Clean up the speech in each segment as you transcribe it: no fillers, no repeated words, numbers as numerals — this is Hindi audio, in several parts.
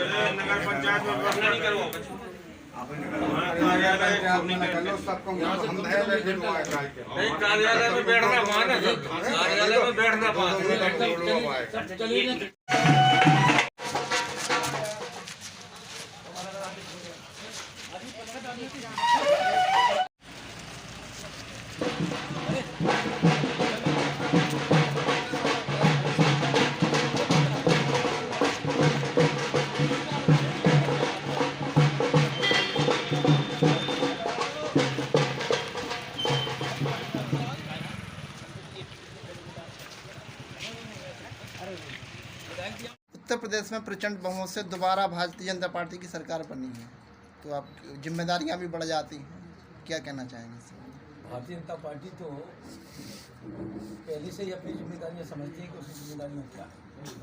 नगर पंचायत में नहीं करो कार्यालय में बैठना वहाँ ना कार्यालय में बैठना चलिए। उत्तर प्रदेश में प्रचंड बहुमत से दोबारा भारतीय जनता पार्टी की सरकार बनी है, तो आप जिम्मेदारियां भी बढ़ जाती हैं, क्या कहना चाहेंगे इस बारे में? भारतीय जनता पार्टी तो पहले से ही अपनी जिम्मेदारियां समझती है कि उसकी जिम्मेदारियां क्या है,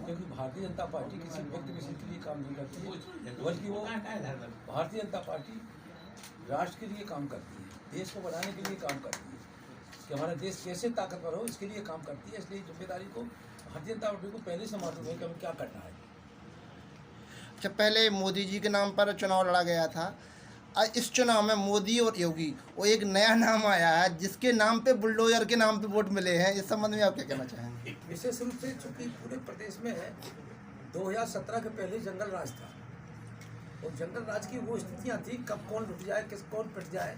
क्योंकि भारतीय जनता पार्टी किसी व्यक्ति विशेष के लिए काम नहीं करती है, बल्कि वो भारतीय जनता पार्टी राष्ट्र के लिए काम करती है, देश को बनाने के लिए काम करती है कि हमारा देश कैसे ताकतवर हो, इसके लिए काम करती है। इसलिए जिम्मेदारी को भारतीय जनता पार्टी को पहले से मालूम है कि हमें क्या करना है। अच्छा, पहले मोदी जी के नाम पर चुनाव लड़ा गया था, इस चुनाव में मोदी और योगी वो एक नया नाम आया है जिसके नाम पे बुलडोजर के नाम पे वोट मिले हैं, इस संबंध में आप क्या कहना चाहेंगे? विशेष रूप से चूँकि पूरे प्रदेश में 2017 के पहले जंगल राज था और जंगल राज की वो स्थितियाँ थी, कब कौन लुट जाए, कौन पिट जाए,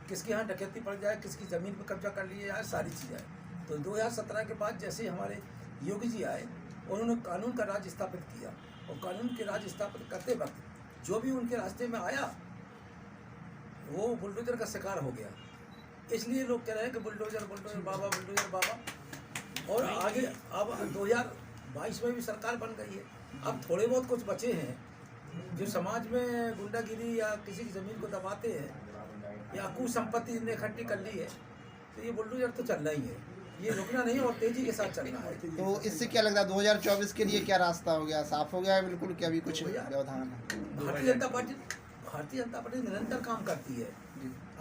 किसके यहाँ डकैती पड़ जाए, किसकी ज़मीन पर कब्जा कर लिया जाए, सारी चीज़ें। तो 2017 के बाद जैसे हमारे योगी जी आए, उन्होंने कानून का राज स्थापित किया और कानून के राज स्थापित करते वक्त जो भी उनके रास्ते में आया वो बुलडोजर का शिकार हो गया। इसलिए लोग कह रहे हैं कि बुलडोजर बुलडोजर बाबा, बुलडोजर बाबा। और आगे अब 2022 में भी सरकार बन गई है, अब थोड़े बहुत कुछ बचे हैं जो समाज में गुंडागिरी या किसी की ज़मीन को दबाते हैं या कुसंपत्ति इन्हें इकट्ठी कर ली है, तो ये बुलडोजर तो चल रहा ही है, ये रुकना नहीं और तेजी के साथ चलना है। तो इससे क्या लगता है 2024 के लिए क्या रास्ता हो गया, साफ हो गया है बिल्कुल, क्या अभी कुछ व्यवधान है? भारतीय जनता पार्टी निरंतर काम करती है।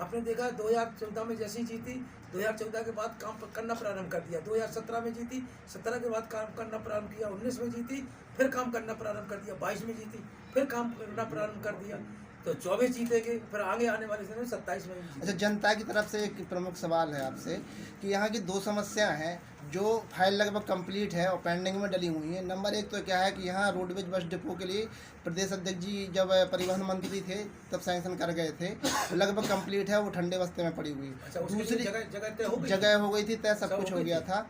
आपने देखा 2014 में जैसी जीती, 2014 के बाद काम करना प्रारंभ कर दिया, 2017 में जीती, 17 के बाद काम करना प्रारंभ किया, 19 में जीती, फिर काम करना प्रारंभ कर दिया, 22 में जीती, फिर काम करना प्रारंभ कर दिया, तो 24 जीतेंगे, फिर आगे आने वाले समय 27 में भी। अच्छा, जनता की तरफ से एक प्रमुख सवाल है आपसे कि यहाँ की दो समस्याएं हैं जो फाइल लगभग कंप्लीट है और पेंडिंग में डली हुई है। नंबर एक तो क्या है कि यहाँ रोडवेज बस डिपो के लिए प्रदेश अध्यक्ष जी जब परिवहन मंत्री थे तब सैंक्शन कर गए थे, तो लगभग कंप्लीट है, वो ठंडे बस्ते में पड़ी हुई। दूसरी जगह हो गई थी तय, सब कुछ हो गया था।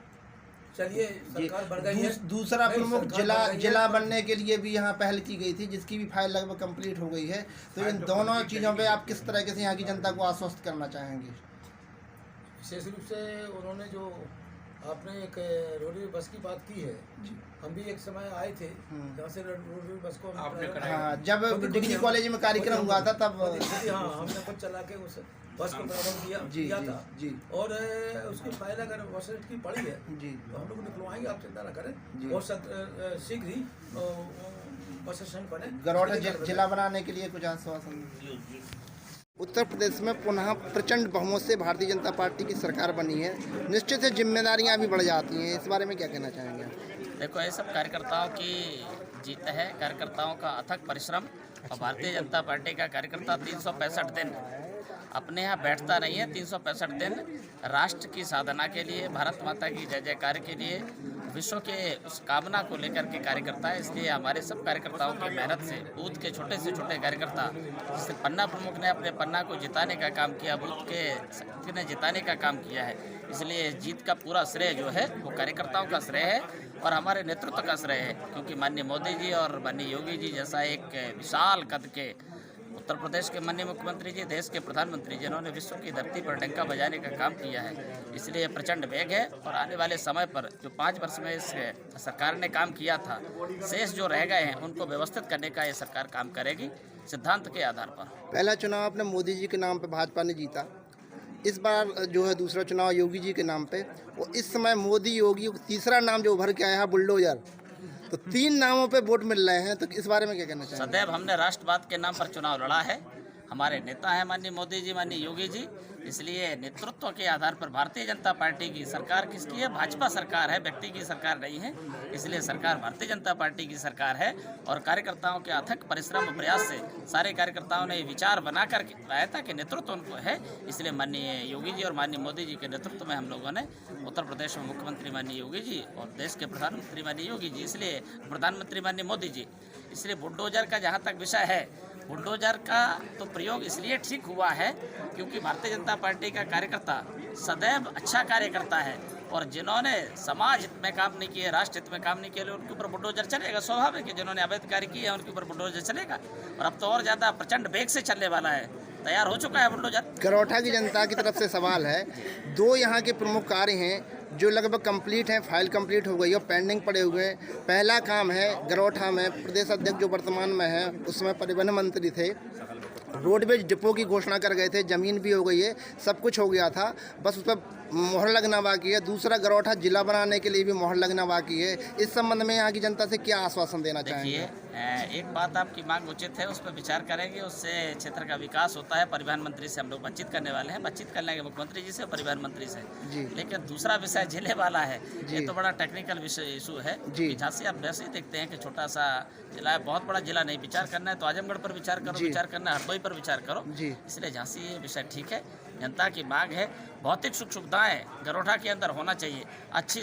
चलिए सरकार बढ़ गई है। दूसरा प्रमुख जिला बनने के लिए भी यहाँ पहल की गई थी, जिसकी भी फाइल लगभग कंप्लीट हो गई है। तो इन दोनों चीज़ों पे आप किस तरीके से यहाँ की जनता को आश्वस्त करना चाहेंगे? विशेष रूप से उन्होंने जो आपने एक रोडवेज बस की बात की है, हम भी एक समय आए थे जहाँ से रोडवेज बस को हाँ, जब डिग्री कॉलेज में कार्यक्रम हुआ था तब हाँ हमने खुद चला के उस बस को प्रारंभ किया था जी। और उसकी फाइल अगर वॉशरेट की पड़ी है जी तो हम लोग निकलवाएंगे, आप चिंता न करें, और शीघ्र ही बस स्टैंड बने। गरौटा जिला बनाने के लिए कुछ आश्वासन? उत्तर प्रदेश में पुनः प्रचंड बहुमत से भारतीय जनता पार्टी की सरकार बनी है, निश्चित है जिम्मेदारियां भी बढ़ जाती हैं, इस बारे में क्या कहना चाहेंगे? देखो, ये सब कार्यकर्ताओं की जीत है, कार्यकर्ताओं का अथक परिश्रम, और भारतीय जनता पार्टी का कार्यकर्ता 365 दिन अपने यहाँ बैठता नहीं है, 365 दिन राष्ट्र की साधना के लिए, भारत माता की जय जयकार के लिए, विश्व के उस कामना को लेकर के कार्यकर्ता है। इसलिए हमारे सब कार्यकर्ताओं की मेहनत से बूथ के छोटे से छोटे कार्यकर्ता, जिससे पन्ना प्रमुख ने अपने पन्ना को जिताने का काम किया, बूथ के शक्ति ने जिताने का काम किया है, इसलिए जीत का पूरा श्रेय जो है वो कार्यकर्ताओं का श्रेय है और हमारे नेतृत्व का श्रेय है। क्योंकि माननीय मोदी जी और माननीय योगी जी जैसा एक विशाल कद के उत्तर प्रदेश के माननीय मुख्यमंत्री जी, देश के प्रधानमंत्री जिन्होंने विश्व की धरती पर डंका बजाने का काम किया है, इसलिए प्रचंड वेग है। और आने वाले समय पर जो 5 वर्ष में इस सरकार ने काम किया था, शेष जो रह गए हैं उनको व्यवस्थित करने का ये सरकार काम करेगी, सिद्धांत के आधार पर। पहला चुनाव अपने मोदी जी के नाम पर भाजपा ने जीता, इस बार जो है दूसरा चुनाव योगी जी के नाम पे, और इस समय मोदी योगी तीसरा नाम जो उभर के आया है बुलडोजर, तो 3 नामों पे वोट मिल रहे हैं, तो इस बारे में क्या कहना चाहिए? सदैव हमने राष्ट्रवाद के नाम पर चुनाव लड़ा है, हमारे नेता हैं माननीय मोदी जी, माननीय योगी जी। इसलिए नेतृत्व के आधार पर भारतीय जनता पार्टी की सरकार किसकी है? भाजपा सरकार है, व्यक्ति की सरकार नहीं है। इसलिए सरकार भारतीय जनता पार्टी की सरकार है और कार्यकर्ताओं के अथक परिश्रम और प्रयास से सारे कार्यकर्ताओं ने विचार बना कर लाया था कि नेतृत्व उनको है। इसलिए माननीय योगी जी और माननीय मोदी जी के नेतृत्व में हम लोगों ने उत्तर प्रदेश में मुख्यमंत्री माननीय योगी जी और देश के प्रधानमंत्री माननीय योगी जी, इसलिए प्रधानमंत्री माननीय मोदी जी। इसलिए बुलडोजर का जहाँ तक विषय है, बुलडोजर का तो प्रयोग इसलिए ठीक हुआ है क्योंकि भारतीय जनता पार्टी का कार्यकर्ता सदैव अच्छा कार्य करता है और जिन्होंने समाज हित में काम नहीं किए, राष्ट्र हित में काम नहीं किए, उनके ऊपर बुलडोजर चलेगा। स्वाभाविक है, जिन्होंने अवैध कार्य किए हैं उनके ऊपर बुलडोजर चलेगा और अब तो और ज़्यादा प्रचंड वेग से चलने वाला है, तैयार हो चुका है बुलडोजर। गरौठा की जनता की तरफ से सवाल है, 2 यहाँ के प्रमुख कार्य हैं जो लगभग कंप्लीट हैं, फाइल कंप्लीट हो गई और पेंडिंग पड़े हुए हैं। पहला काम है गरौठा में प्रदेश अध्यक्ष जो वर्तमान में है उसमें परिवहन मंत्री थे, रोडवेज डिपो की घोषणा कर गए थे, ज़मीन भी हो गई है, सब कुछ हो गया था, बस उस पर मोहर लगना बाकी है। दूसरा गरौठा जिला बनाने के लिए भी मोहर लगना बाकी है। इस संबंध में यहाँ की जनता से क्या आश्वासन देना चाहेंगे? देखिए, एक बात आपकी मांग उचित है, उस पर विचार करेंगे, उससे क्षेत्र का विकास होता है। परिवहन मंत्री से हम लोग बातचीत करने वाले हैं, बातचीत कर लेंगे मुख्यमंत्री जी से, परिवहन मंत्री से जी। लेकिन दूसरा विषय जिले वाला है, ये तो बड़ा टेक्निकल विषय इशू है जी। झांसी आप वैसे ही देखते हैं कि छोटा सा जिला है, बहुत बड़ा जिला नहीं। विचार करना है तो आजमगढ़ पर विचार करो, विचार करना है हरदोई पर विचार करो। इसलिए झांसी ये विषय ठीक है, जनता की मांग है। भौतिक सुख सुविधाएं गरौठा के अंदर होना चाहिए, अच्छी